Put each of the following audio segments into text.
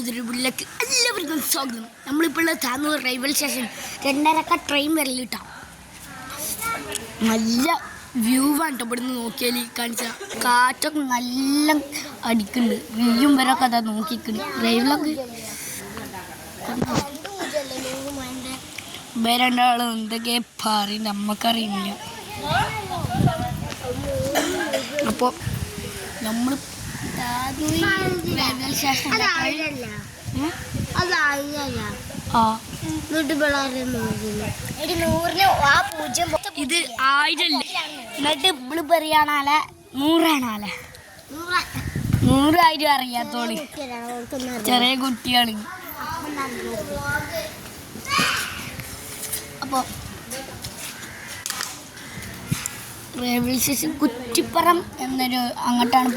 പുതിയൊരു വീട്ടിലേക്ക് എല്ലാവർക്കും സ്വാഗതം. നമ്മളിപ്പോൾ ഉള്ള താന്നൂർ റെയിൽവേ സ്റ്റേഷൻ 2:30 ട്രെയിൻ വരലിട്ടാ. നല്ല വ്യൂ ആണ് കേട്ടോ. ഇവിടുന്ന് നോക്കിയാൽ കാണിച്ച കാറ്റൊക്കെ നല്ല അടിക്കുന്നുണ്ട്. വ്യൂയും വരൊക്കെ അതാ നോക്കിക്കുന്നു. റെയിലൊക്കെ രണ്ടാളും എന്തൊക്കെ പറയുന്നത് നമുക്കറിയില്ല. അപ്പോൾ നമ്മൾ ഇത് 1000 എന്നിട്ട് ഇവള് പറയാണാലെ 100 100,000 അറിയാത്തോളി ചെറിയ കുട്ടിയാണ്. അപ്പോൾ റെയിൽവേ സ്റ്റേഷൻ കുറ്റിപ്പുറം എന്നൊരു അങ്ങോട്ടാണ്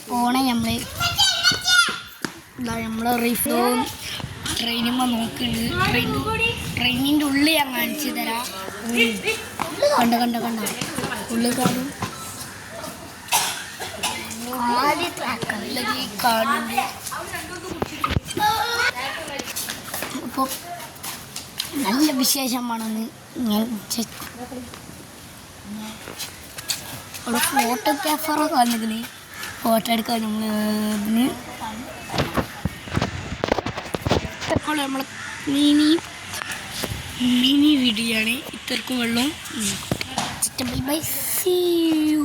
പോണേ. നമ്മളെ റീഫ്ലോൺ ട്രെയിനുമ്പോൾ നോക്കുന്നുണ്ട്. ട്രെയിനിൻ്റെ ഉള്ളിൽ ഞാൻ കാണിച്ചു തരാം. കണ്ട ഉള്ളിൽ കാണും കാണുന്നുണ്ട്. അപ്പോൾ നല്ല വിശേഷമാണെന്ന് ഞാൻ അവിടെ ഫോട്ടോഗ്രാഫറൊക്കെ വന്നിരിക്കുന്നത്. ഫോട്ടോ എടുക്കാൻ നമ്മൾ അപ്പോൾ നമ്മൾ മിനി വീഡിയോ ആണ്. ഇത്രക്കും വെള്ളം ബൈ സീ യു.